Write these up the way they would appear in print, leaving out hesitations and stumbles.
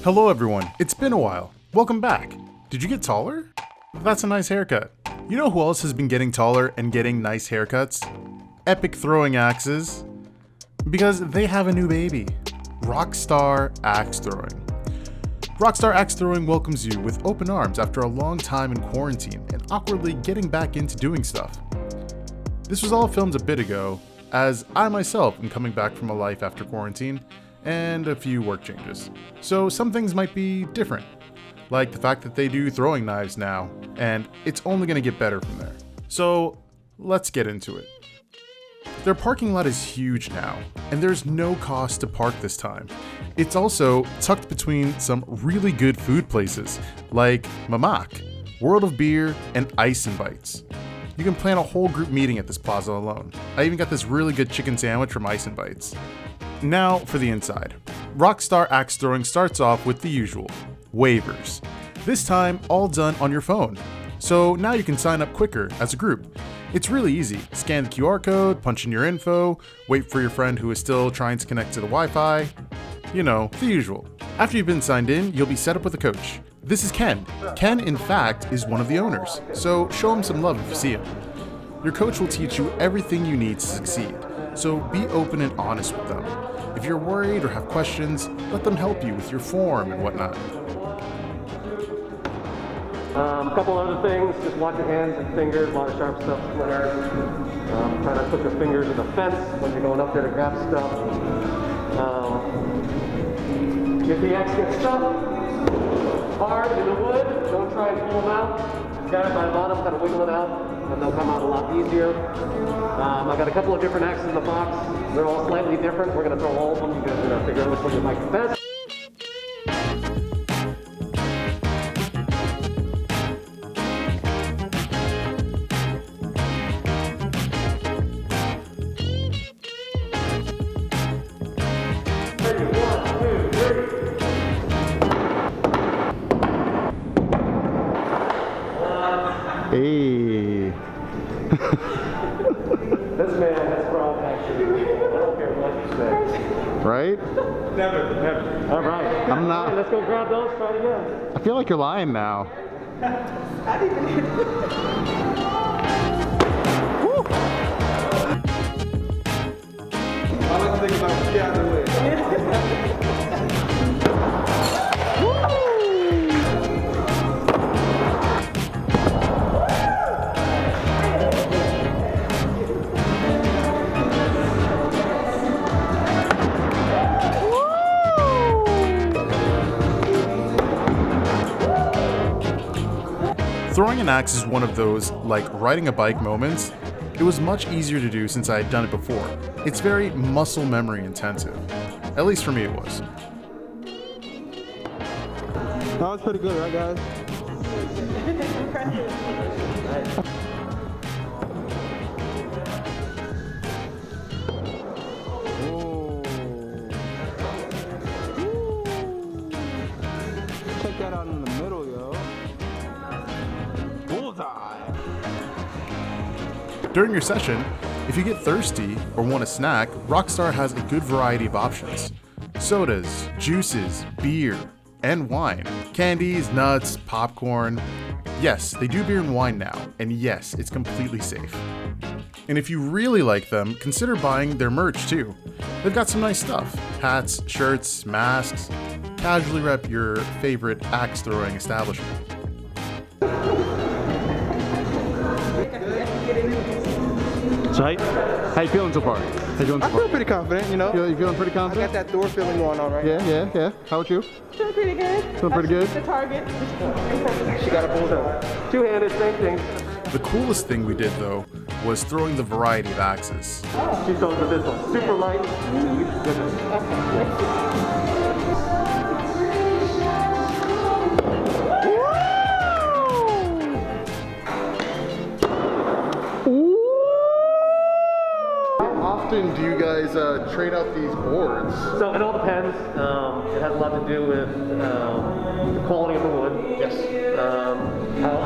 Hello everyone, it's been a while. Welcome back. Did you get taller? That's a nice haircut. You know who else has been getting taller and getting nice haircuts? Epic Throwing Axes. Because they have a new baby. Rockstar Axe Throwing. Rockstar Axe Throwing welcomes you with open arms after a long time in quarantine and awkwardly getting back into doing stuff. This was all filmed a bit ago, as I myself am coming back from a life after quarantine and a few work changes. So some things might be different, like the fact that they do throwing knives now, and it's only gonna get better from there. So let's get into it. Their parking lot is huge now, and there's no cost to park this time. It's also tucked between some really good food places, like Mamak, World of Beer, and Ice and Bites. You can plan a whole group meeting at this plaza alone. I even got this really good chicken sandwich from Ice and Bites. Now for the inside. Rockstar Axe Throwing starts off with the usual, waivers. This time all done on your phone. So now you can sign up quicker as a group. It's really easy. Scan the QR code, punch in your info, wait for your friend who is still trying to connect to the Wi-Fi. You know, the usual. After you've been signed in, you'll be set up with a coach. This is Ken. Ken, in fact, is one of the owners, so show him some love if you see him. Your coach will teach you everything you need to succeed, so be open and honest with them. If you're worried or have questions, let them help you with your form and whatnot. A couple other things, just watch your hands and fingers, a lot of sharp stuff, splitters. Try not to put your fingers in the fence when you're going up there to grab stuff. If the axe gets stuck hard in the wood, don't try and pull them out. Grab it by the bottom, kind of wiggle it out, and they'll come out a lot easier. I got a couple of different axes in the box. They're all slightly different. We're going to throw all of them. You guys are going to figure out which one you like the best. Hey. This man has thrown actually. I don't care what you say. Right? Never. All right. I'm not. All right, let's go grab those. Try it again. I feel like you're lying now. I didn't even I like to think about the other way. Throwing an axe is one of those, like riding a bike moments. It was much easier to do since I had done it before. It's very muscle memory intensive. At least for me it was. That was pretty good, right, guys? impressive. Check that out in the middle, yo. Bullseye. During your session, if you get thirsty or want a snack, Rockstar has a good variety of options. Sodas, juices, beer, and wine. Candies, nuts, popcorn. Yes, they do beer and wine now, and yes, it's completely safe. And if you really like them, consider buying their merch too. They've got some nice stuff. Hats, shirts, masks. Casually rep your favorite axe throwing establishment. So how you feeling so far? How you doing so I far? feel pretty confident, you know. You feeling pretty I got confident? that door feeling going on right now. Yeah. How about you? Feeling pretty good. Feeling pretty good? The target. She got a bullseye. Two-handed, same thing. The coolest thing we did though was throwing the variety of axes. She throws with this one. Super light. How often do you guys trade out these boards? So it all depends. It has a lot to do with the quality of the wood. Yes.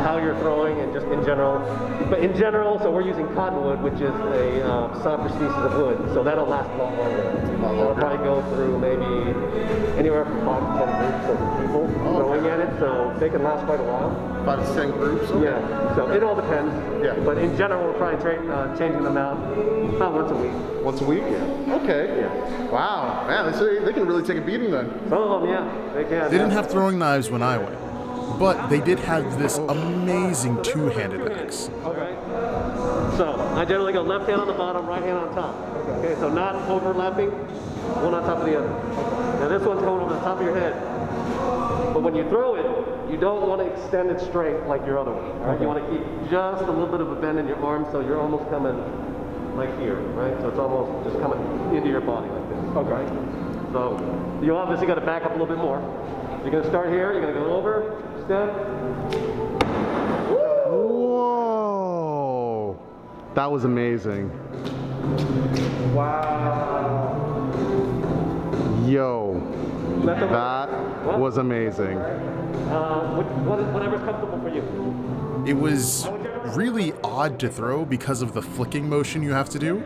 How you're throwing and just in general. But in general, so we're using cottonwood, which is a softer species of wood. So that'll last a lot longer. It'll probably go through maybe anywhere from 5 to 10 groups of people going at it, so they can last quite a while. 5 to 10 groups? Okay. Yeah, so it all depends. Yeah. But in general, we're probably changing them out about once a week. Once a week? Yeah. Okay. Yeah. Wow, man, so they can really take a beating then. Some of them, yeah, they can. They didn't have throwing knives when I went, but they did have this amazing two-handed axe. Okay. So I generally go left hand on the bottom, right hand on top. Okay, so not overlapping, one on top of the other. Now this one's going over the top of your head. But when you throw it, you don't want to extend it straight like your other one. All right? You want to keep just a little bit of a bend in your arm, so you're almost coming like here, right? So it's almost just coming into your body like this. Okay. Right? So you obviously got to back up a little bit more. You're going to start here. You're going to go over, step. Whoa! That was amazing. Wow. Yo, that was amazing. Whatever's comfortable for you. It was really odd to throw because of the flicking motion you have to do,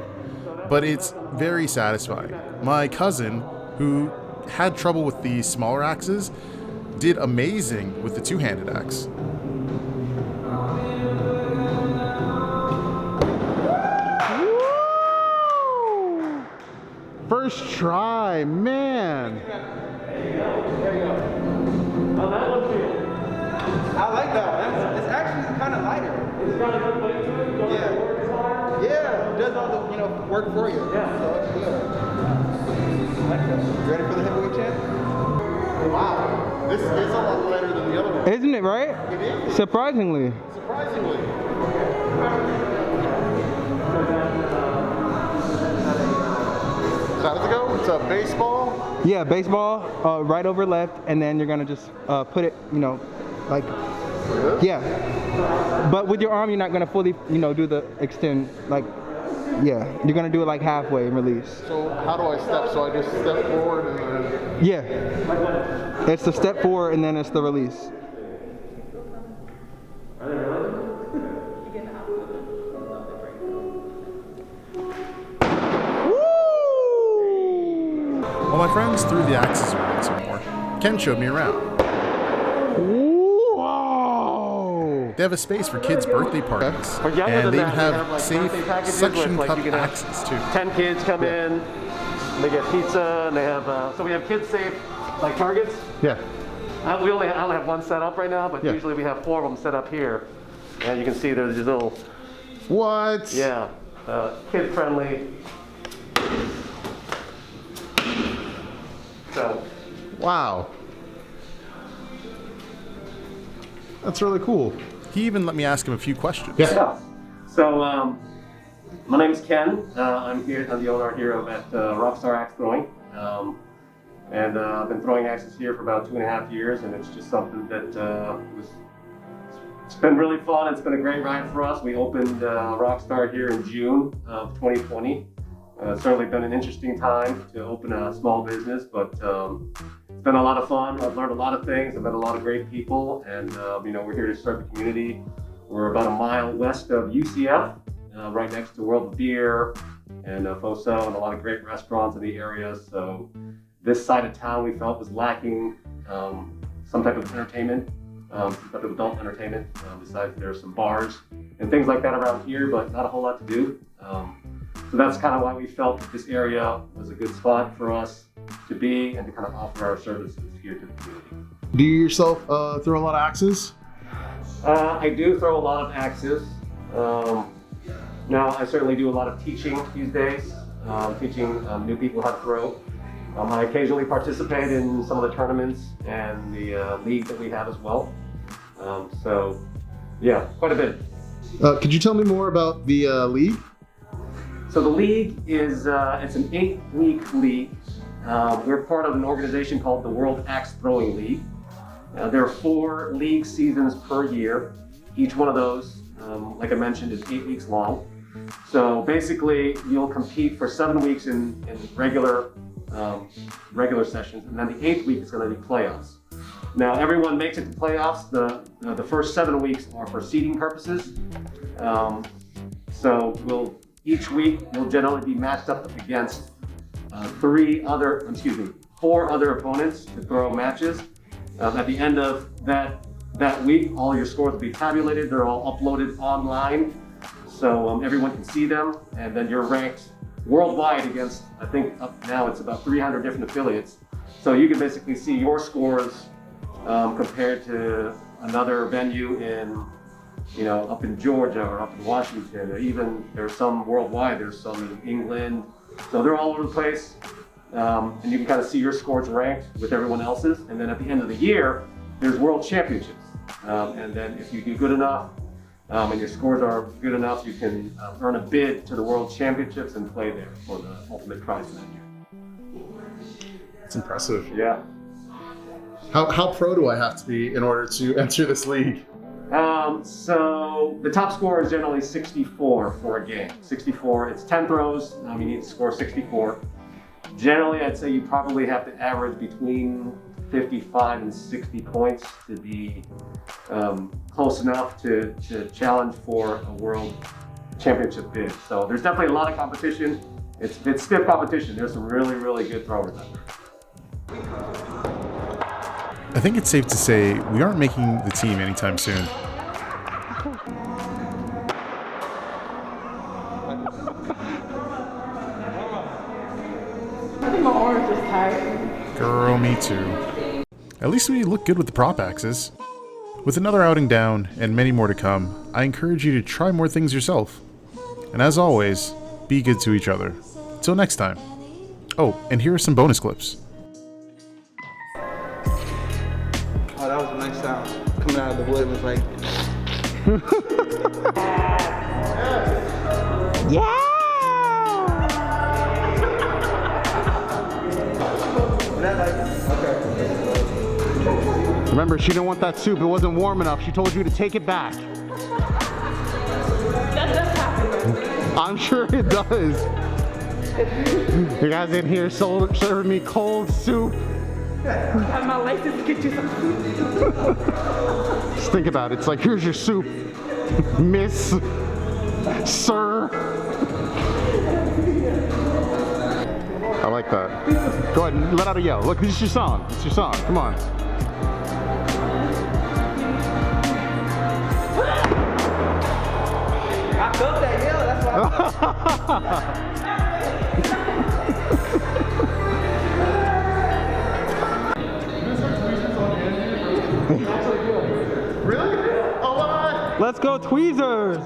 but it's very satisfying. My cousin, who had trouble with the smaller axes, did amazing with the two-handed axe. Woo! First try, man. There you go. How's that one feel? I like that one. It's actually kind of lighter. It's got a good weight to it. You don't have to work as hard. Yeah, it does all the work for you. Yeah. So it's good. I like that. You ready for the heavyweight champ? Wow, this is a lot lighter than the other one. Isn't it right? It is. Surprisingly. Surprisingly. So how does it go? It's a baseball? Yeah, baseball, right over left, and then you're gonna just put it, like, yeah. But with your arm, you're not gonna fully, do the extend, like, yeah. You're gonna do it like halfway and release. So how do I step? So I just step forward and then... Yeah. It's the step forward and then it's the release. While my friends threw the axes around some more, Ken showed me around. Whoa! They have a space for kids' birthday parties, and they have safe suction cup axes too. 10 kids come in, they get pizza, and they have, so we have kids safe, like targets. Yeah. I only have one set up right now, but usually we have 4 of them set up here. And you can see there's these little... What? Yeah, kid friendly. So. Wow. That's really cool. He even let me ask him a few questions. Yeah. So, my name is Ken. I'm the owner here at Rockstar Axe Throwing. And I've been throwing axes here for about 2.5 years, and it's just something that it's been really fun. It's been a great ride for us. We opened Rockstar here in June of 2020. It's certainly been an interesting time to open a small business, but it's been a lot of fun. I've learned a lot of things. I've met a lot of great people, and we're here to serve the community. We're about a mile west of UCF, right next to World of Beer and FOSO, and a lot of great restaurants in the area. So this side of town we felt was lacking some type of entertainment, some type of adult entertainment. Besides, there's some bars and things like that around here, but not a whole lot to do. So that's kind of why we felt that this area was a good spot for us to be and to kind of offer our services here to the community. Do you yourself throw a lot of axes? I do throw a lot of axes. Now, I certainly do a lot of teaching these days, teaching new people how to throw. I occasionally participate in some of the tournaments and the league that we have as well. So, yeah, quite a bit. Could you tell me more about the league? So the league is, it's an 8-week league. We're part of an organization called the World Axe Throwing League. There are 4 league seasons per year. Each one of those, like I mentioned, is 8 weeks long. So basically, you'll compete for 7 weeks in regular sessions, and then the 8th week is going to be playoffs. Now, everyone makes it to playoffs. The first 7 weeks are for seeding purposes. So each week you'll generally be matched up against 4 4 other opponents to throw matches. At the end of that week, all your scores will be tabulated. They're all uploaded online, so everyone can see them. And then you're ranked worldwide against, I think up now it's about 300 different affiliates. So you can basically see your scores compared to another venue in, up in Georgia or up in Washington, or even there's some worldwide, there's some in England. So they're all over the place. And you can kind of see your scores ranked with everyone else's. And then at the end of the year, there's world championships. And then if you do good enough and your scores are good enough, you can earn a bid to the world championships and play there for the ultimate prize for that year. It's impressive. Yeah. How pro do I have to be in order to enter this league? So the top score is generally 64 for a game. 64, it's 10 throws, you need to score 64. Generally, I'd say you probably have to average between 55 and 60 points to be close enough to challenge for a world championship bid. So there's definitely a lot of competition. It's stiff competition. There's some really, really good throwers out there. I think it's safe to say we aren't making the team anytime soon. I think my arm's just tired. Girl, me too. At least we look good with the prop axes. With another outing down and many more to come, I encourage you to try more things yourself. And as always, be good to each other. Till next time. Oh, and here are some bonus clips. Oh, that was a nice sound. Coming out of the wood was like... Yeah! Remember, she didn't want that soup. It wasn't warm enough. She told you to take it back. That does happen. I'm sure it does. You guys in here serving me cold soup. Got my license to get you some food. Just think about it. It's like, here's your soup, miss, sir. I like that. Go ahead and let out a yell. Look, it's your song. It's your song. Come on. I felt that yell, that's why. Really? Oh, what? Let's go tweezers.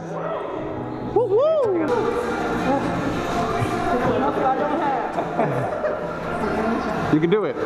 Woo woo. You can do it.